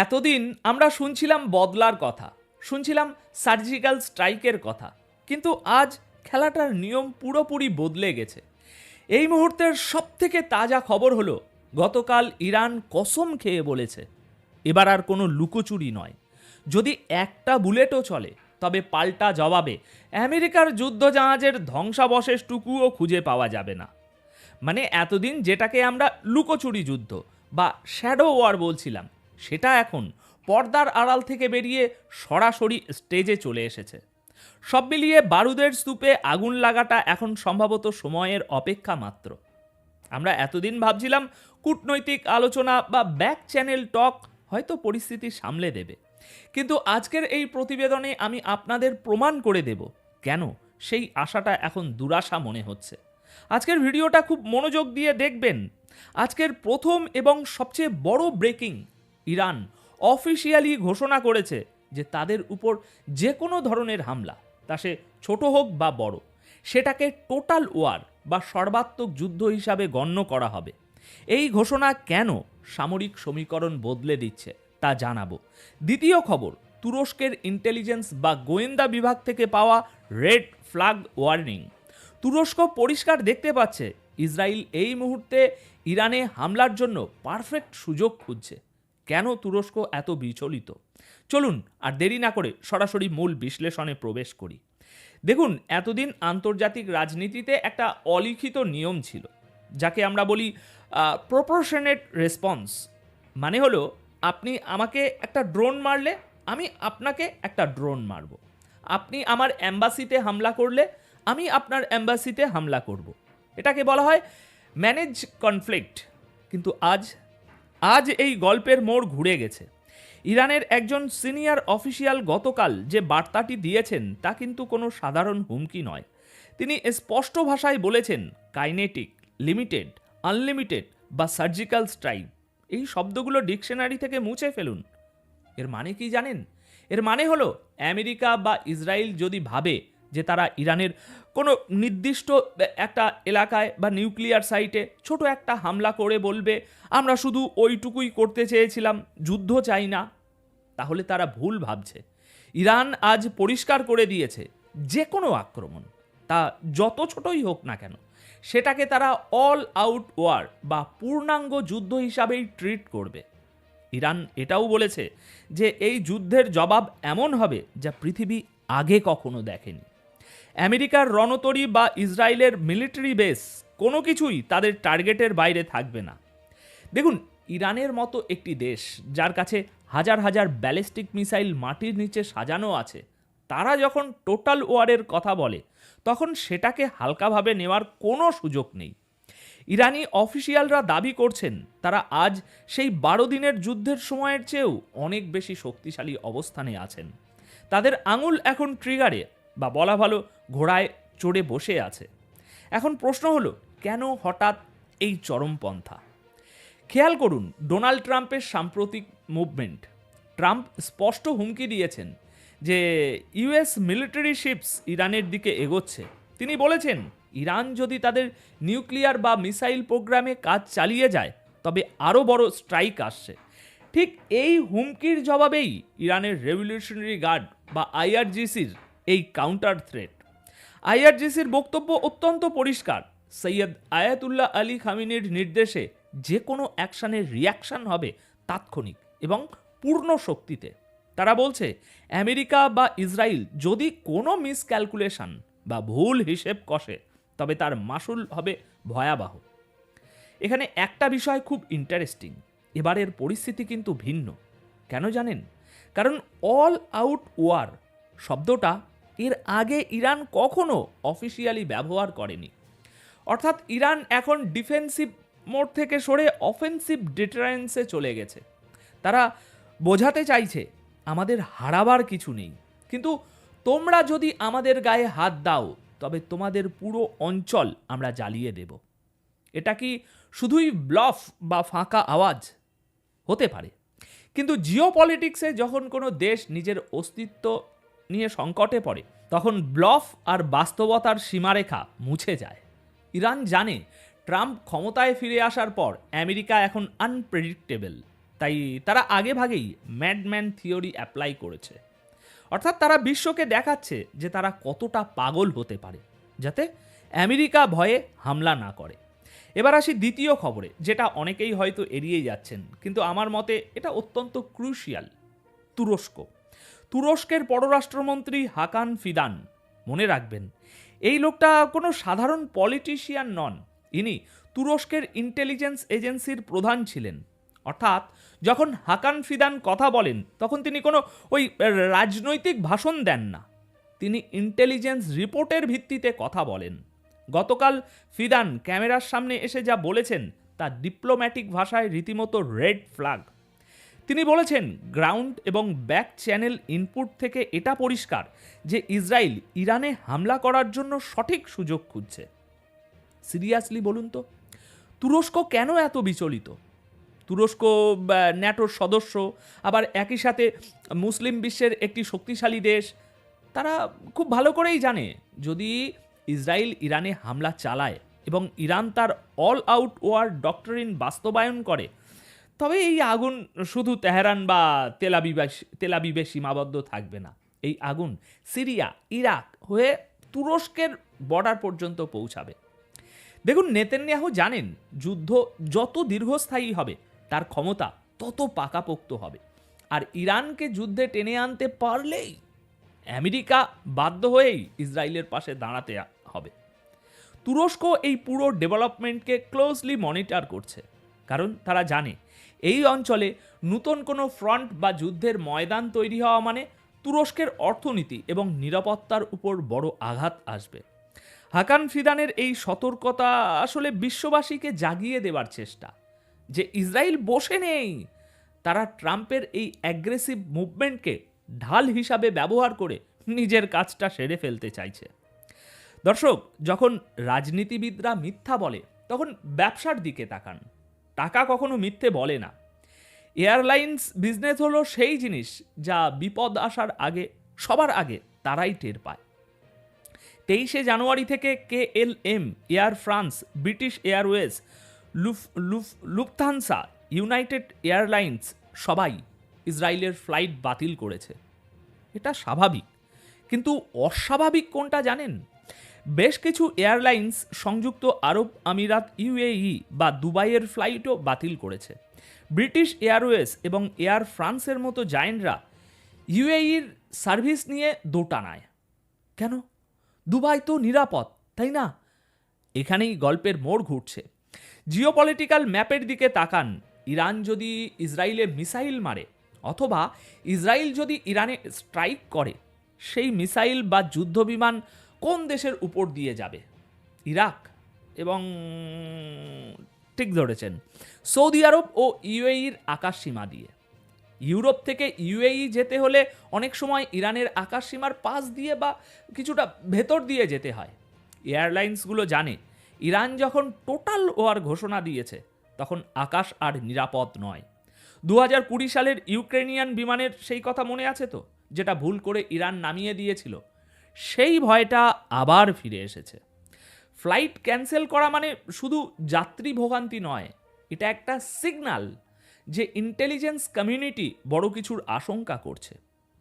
এতদিন আমরা শুনছিলাম বদলার কথা, শুনছিলাম সার্জিক্যাল স্ট্রাইকের কথা, কিন্তু আজ খেলাটার নিয়ম পুরোপুরি বদলে গেছে। এই মুহূর্তের সবথেকে তাজা খবর হলো, গতকাল ইরান কসম খেয়ে বলেছে এবার আর কোনো লুকোচুরি নয়। যদি একটা বুলেটও চলে তবে পাল্টা জবাবে আমেরিকার যুদ্ধজাহাজের ধ্বংসাবশেষটুকুও খুঁজে পাওয়া যাবে না। মানে এতদিন যেটাকে আমরা লুকোচুরি যুদ্ধ বা শ্যাডো ওয়ার বলছিলাম, সেটা এখন পর্দার আড়াল থেকে বেরিয়ে সরাসরি স্টেজে চলে এসেছে। সব মিলিয়ে বারুদের স্তূপে আগুন লাগাটা এখন সম্ভবত সময়ের অপেক্ষা মাত্র। আমরা এতদিন ভাবছিলাম কূটনৈতিক আলোচনা বা ব্যাক চ্যানেল টক হয়তো পরিস্থিতি সামলে দেবে, কিন্তু আজকের এই প্রতিবেদনে আমি আপনাদের প্রমাণ করে দেব কেন সেই আশাটা এখন দুরাশা মনে হচ্ছে। আজকের ভিডিওটা খুব মনোযোগ দিয়ে দেখবেন। আজকের প্রথম এবং সবচেয়ে বড় ব্রেকিং, ইরান অফিসিয়ালি ঘোষণা করেছে যে তাদের উপর যে কোনো ধরনের হামলা, তা সে ছোট হোক বা বড়, সেটাকে টোটাল ওয়ার বা সর্বাত্মক যুদ্ধ হিসাবে গণ্য করা হবে। এই ঘোষণা কেন সামরিক সমীকরণ বদলে দিচ্ছে তা জানাবো। দ্বিতীয় খবর, তুরস্কের ইন্টেলিজেন্স বা গোয়েন্দা বিভাগ থেকে পাওয়া রেড ফ্ল্যাগ ওয়ার্নিং। তুরস্ক পরিষ্কার দেখতে পাচ্ছে ইসরায়েল এই মুহূর্তে ইরানে হামলার জন্য পারফেক্ট সুযোগ খুঁজছে। কেন তুরস্ক এত বিচলিত? চলুন আর দেরি না করে সরাসরি মূল বিশ্লেষণে প্রবেশ করি। দেখুন, এতদিন আন্তর্জাতিক রাজনীতিতে একটা অলিখিত নিয়ম ছিল, যাকে আমরা বলি প্রপোর্শনেট রেসপন্স। মানে হলো, আপনি আমাকে একটা ড্রোন মারলে আমি আপনাকে একটা ড্রোন মারব, আপনি আমার অ্যাম্বাসিতে হামলা করলে আমি আপনার অ্যাম্বাসিতে হামলা করব। এটাকে বলা হয় ম্যানেজ কনফ্লিক্ট। কিন্তু আজ এই গল্পের মোড় ঘুরে গেছে। ইরানের একজন সিনিয়র অফিসিয়াল গতকাল যে বার্তাটি দিয়েছেন তা কিন্তু কোনো সাধারণ হুমকি নয়। তিনি স্পষ্ট ভাষায় বলেছেন, কাইনেটিক, লিমিটেড, আনলিমিটেড বা সার্জিক্যাল স্ট্রাইক, এই শব্দগুলো ডিকশনারি থেকে মুছে ফেলুন। এর মানে কি জানেন? এর মানে হলো, আমেরিকা বা ইসরায়েল যদি ভাবে যে তারা ইরানের কোনো নির্দিষ্ট একটা এলাকায় বা নিউক্লিয়ার সাইটে ছোট একটা হামলা করে বলবে আমরা শুধু ওইটুকুই করতে চেয়েছিলাম, যুদ্ধ চাই না, তাহলে তারা ভুল ভাবছে। ইরান আজ পরিষ্কার করে দিয়েছে, যে কোনো আক্রমণ, তা যত ছোটই হোক না কেন, সেটাকে তারা অল আউট ওয়ার বা পূর্ণাঙ্গ যুদ্ধ হিসাবেই ট্রিট করবে। ইরান এটাও বলেছে যে এই যুদ্ধের জবাব এমন হবে যা পৃথিবী আগে কখনো দেখেনি। আমেরিকার রণতরী বা ইসরায়েলের মিলিটারি বেস, কোনো কিছুই তাদের টার্গেটের বাইরে থাকবে না। দেখুন, ইরানের মতো একটি দেশ যার কাছে হাজার হাজার ব্যালিস্টিক মিসাইল মাটির নিচে সাজানো আছে, তারা যখন টোটাল ওয়ারের কথা বলে তখন সেটাকে হালকাভাবে নেওয়ার কোনো সুযোগ নেই। ইরানি অফিসিয়ালরা দাবি করছেন তারা আজ সেই 12 দিনের যুদ্ধের সময়ের চেয়েও অনেক বেশি শক্তিশালী অবস্থানে আছেন। তাদের আঙুল এখন ট্রিগারে, বা বলা ভালো ঘোড়ায় চড়ে বসে আছে। এখন প্রশ্ন হলো, কেন হঠাৎ এই চরমপন্থা? খেয়াল করুন ডোনাল্ড ট্রাম্পের সাম্প্রতিক মুভমেন্ট। ট্রাম্প স্পষ্ট হুমকি দিয়েছেন যে ইউএস মিলিটারি শিপস ইরানের দিকে এগোচ্ছে। তিনি বলেছেন, ইরান যদি তাদের নিউক্লিয়ার বা মিসাইল প্রোগ্রামে কাজ চালিয়ে যায় তবে আরও বড় স্ট্রাইক আসছে। ঠিক এই হুমকির জবাবেই ইরানের রেভলিউশনারি গার্ড বা আইআরজিসির এই কাউন্টার থ্রেট। আইআরজিসির বক্তব্য অত্যন্ত পরিষ্কার, সৈয়দ আয়াতুল্লাহ আলী খামিনির নির্দেশে যে কোনো অ্যাকশনের রিয়াকশন হবে তাৎক্ষণিক এবং পূর্ণ শক্তিতে। তারা বলছে, আমেরিকা বা ইসরায়েল যদি কোনো মিসক্যালকুলেশন বা ভুল হিসেব কষে তবে তার মাসুল হবে ভয়াবহ। এখানে একটা বিষয় খুব ইন্টারেস্টিং, এবারের পরিস্থিতি কিন্তু ভিন্ন। কেন জানেন? কারণ অল আউট ওয়ার শব্দটা এর আগে ইরান কখনো অফিসিয়ালি ব্যবহার করেনি। অর্থাৎ ইরান এখন ডিফেন্সিভ মোড থেকে সরে অফেন্সিভ ডিটারেন্সে চলে গেছে। তারা বোঝাতে চাইছে আমাদের হারাবার কিছু নেই, কিন্তু তোমরা যদি আমাদের গায়ে হাত দাও তবে তোমাদের পুরো অঞ্চল আমরা জ্বালিয়ে দেব। এটা কি শুধুই ব্লফ বা ফাঁকা আওয়াজ? হতে পারে, কিন্তু জিওপলিটিক্সে যখন কোনো দেশ নিজের অস্তিত্ব নিয়ে সংকটে পড়ে তখন ব্লফ আর বাস্তবতার সীমারেখা মুছে যায়। ইরান জানে ট্রাম্প ক্ষমতায় ফিরে আসার পর আমেরিকা এখন আনপ্রেডিক্টেবল। তাই তারা আগে ভাগেই ম্যাডম্যান থিওরি অ্যাপ্লাই করেছে। অর্থাৎ তারা বিশ্বকে দেখাচ্ছে যে তারা কতটা পাগল হতে পারে, যাতে আমেরিকা ভয়ে হামলা না করে। এবার আসি দ্বিতীয় খবরে, যেটা অনেকেই হয়তো এড়িয়ে যাচ্ছেন, কিন্তু আমার মতে এটা অত্যন্ত ক্রুশিয়াল। তুরস্কের পররাষ্ট্রমন্ত্রী হাকান ফিদান, মনে রাখবেন এই লোকটা কোনো সাধারণ পলিটিশিয়ান নন। ইনি তুরস্কের ইন্টেলিজেন্স এজেন্সির প্রধান ছিলেন। অর্থাৎ যখন হাকান ফিদান কথা বলেন তখন তিনি কোনো ওই রাজনৈতিক ভাষণ দেন না, তিনি ইন্টেলিজেন্স রিপোর্টের ভিত্তিতে কথা বলেন। গতকাল ফিদান ক্যামেরার সামনে এসে যা বলেছেন তা ডিপ্লোম্যাটিক ভাষায় রীতিমতো রেড ফ্ল্যাগ। তিনি বলেছেন, গ্রাউন্ড এবং ব্যাক চ্যানেল ইনপুট থেকে এটা পরিষ্কার যে ইসরায়েল ইরানে হামলা করার জন্য সঠিক সুযোগ খুঁজছে। সিরিয়াসলি বলুন তো, তুরস্ক কেন এত বিচলিত? তুরস্ক ন্যাটোর সদস্য, আবার একই সাথে মুসলিম বিশ্বের একটি শক্তিশালী দেশ। তারা খুব ভালো করেই জানে যদি ইসরায়েল ইরানে হামলা চালায় এবং ইরান তার অল আউট ওয়ার ডক্টরিন বাস্তবায়ন করে, তবে এই আগুন শুধু তেহরান বা তেলাবিবে সীমাবদ্ধ থাকবে না। এই আগুন সিরিয়া, ইরাক হয়ে তুরস্কের বর্ডার পর্যন্ত পৌঁছাবে। দেখুন, নেতানিয়াহু জানেন যুদ্ধ যত দীর্ঘস্থায়ী হবে তার ক্ষমতা তত পাকাপোক্ত হবে, আর ইরানকে যুদ্ধে টেনে আনতে পারলেই আমেরিকা বাধ্য হয়েই ইসরায়েলের পাশে দাঁড়াতে হবে। তুরস্ক এই পুরো ডেভেলপমেন্টকে ক্লোজলি মনিটর করছে, কারণ তারা জানে এই অঞ্চলে নতুন কোনো ফ্রন্ট বা যুদ্ধের ময়দান তৈরি হওয়া মানে তুরস্কের অর্থনীতি এবং নিরাপত্তার উপর বড় আঘাত আসবে। হাকান ফিদানের এই সতর্কতা আসলে বিশ্ববাসীকে জাগিয়ে দেওয়ার চেষ্টা যে ইসরায়েল বসে নেই। তারা ট্রাম্পের এই অ্যাগ্রেসিভ মুভমেন্টকে ঢাল হিসাবে ব্যবহার করে নিজের কাজটা সেরে ফেলতে চাইছে। দর্শক, যখন রাজনীতিবিদরা মিথ্যা বলে তখন ব্যবসার দিকে তাকান। টাকা কখনো মিথ্যে বলে না। এয়ারলাইন্স বিজনেস হলো সেই জিনিস যা বিপদ আসার আগে সবার আগে তারাই টের পায়। 23শে জানুয়ারি থেকে KLM, air France, British Airways, Lufthansa, United airlines সবাই ইসরায়েলের ফ্লাইট বাতিল করেছে। এটা স্বাভাবিক, কিন্তু অস্বাভাবিক কোনটা জানেন? বেশ কিছু এয়ারলাইন্স সংযুক্ত আরব আমিরাত UAE বা দুবাইয়ের ফ্লাইটও বাতিল করেছে। ব্রিটিশ এয়ারওয়েজ এবং এয়ার ফ্রান্সের মতো জায়েন্টরা UAEর সার্ভিস নিয়ে দোটানায়। কেন? দুবাই তো নিরাপদ, তাই না? এখানেই গল্পের মোড় ঘুরছে। জিওপলিটিক্যাল ম্যাপের দিকে তাকান। ইরান যদি ইসরায়েলে মিসাইল মারে অথবা ইসরায়েল যদি ইরানে স্ট্রাইক করে, সেই মিসাইল বা যুদ্ধবিমান কোন দেশের উপর দিয়ে যাবে? ইরাক এবং ঠিক ধরেছেন, সৌদি আরব ও UAEর আকাশ সীমা দিয়ে। ইউরোপ থেকে UAE যেতে হলে অনেক সময় ইরানের আকাশ সীমার পাশ দিয়ে বা কিছুটা ভেতর দিয়ে যেতে হয়। এয়ারলাইন্সগুলো জানে ইরান যখন টোটাল ওয়ার ঘোষণা দিয়েছে তখন আকাশ আর নিরাপদ নয়। 2020 সালের ইউক্রেনিয়ান বিমানের সেই কথা মনে আছে তো, যেটা ভুল করে ইরান নামিয়ে দিয়েছিল? সেই ভয়টা আবার ফিরে এসেছে। ফ্লাইট ক্যান্সেল করা মানে শুধু যাত্রী ভোগান্তি নয়, এটা একটা সিগন্যাল যে ইন্টেলিজেন্স কমিউনিটি বড় কিছুর আশঙ্কা করছে।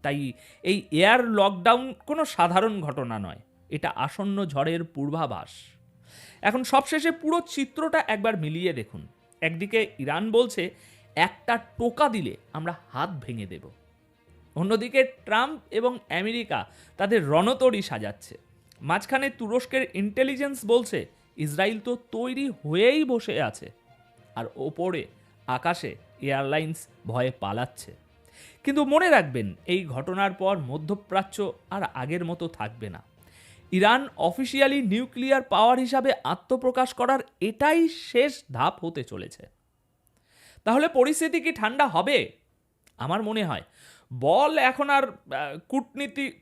তাই এই এয়ার লকডাউন কোনো সাধারণ ঘটনা নয়, এটা আসন্ন ঝড়ের পূর্বাভাস। এখন সবশেষে পুরো চিত্রটা একবার মিলিয়ে দেখুন। একদিকে ইরান বলছে একটা টোকা দিলে আমরা হাত ভেঙে দেব, অন্যদিকে ট্রাম্প এবং আমেরিকা তাদের রণতরী সাজাচ্ছে। মাঝখানে তুরস্কের ইন্টেলিজেন্স বলছে ইসরায়েল তো তৈরি হয়েই বসে আছে, আর ওপরে আকাশে এয়ারলাইন্স ভয়ে পালাচ্ছে। কিন্তু মনে রাখবেন, এই ঘটনার পর মধ্যপ্রাচ্য আর আগের মতো থাকবে না। ইরান অফিসিয়ালি নিউক্লিয়ার পাওয়ার হিসাবে আত্মপ্রকাশ করার এটাই শেষ ধাপ হতে চলেছে। তাহলে পরিস্থিতি কি ঠান্ডা হবে? আমার মনে হয় বল এখন আর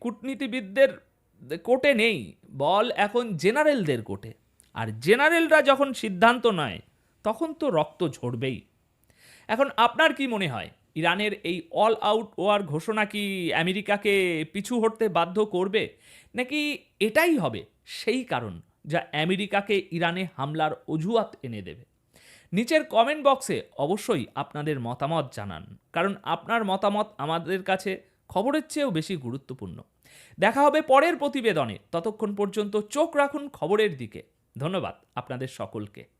কূটনীতিবিদদের কোর্টে নেই, বল এখন জেনারেলদের কোর্টে। আর জেনারেলরা যখন সিদ্ধান্ত নেয় তখন তো রক্ত ঝরবেই। এখন আপনার কি মনে হয়, ইরানের এই অল আউট ওয়ার ঘোষণা কি আমেরিকাকে পিছু হটতে বাধ্য করবে, নাকি এটাই হবে সেই কারণ যা আমেরিকাকে ইরানে হামলার অজুহাত এনে দেবে? নিচের কমেন্ট বক্সে অবশ্যই আপনাদের মতামত জানান, কারণ আপনার মতামত আমাদের কাছে খবরের চেয়েও বেশি গুরুত্বপূর্ণ। দেখা হবে পরের প্রতিবেদনে, ততক্ষণ পর্যন্ত চোখ রাখুন খবরের দিকে। ধন্যবাদ আপনাদের সকলকে।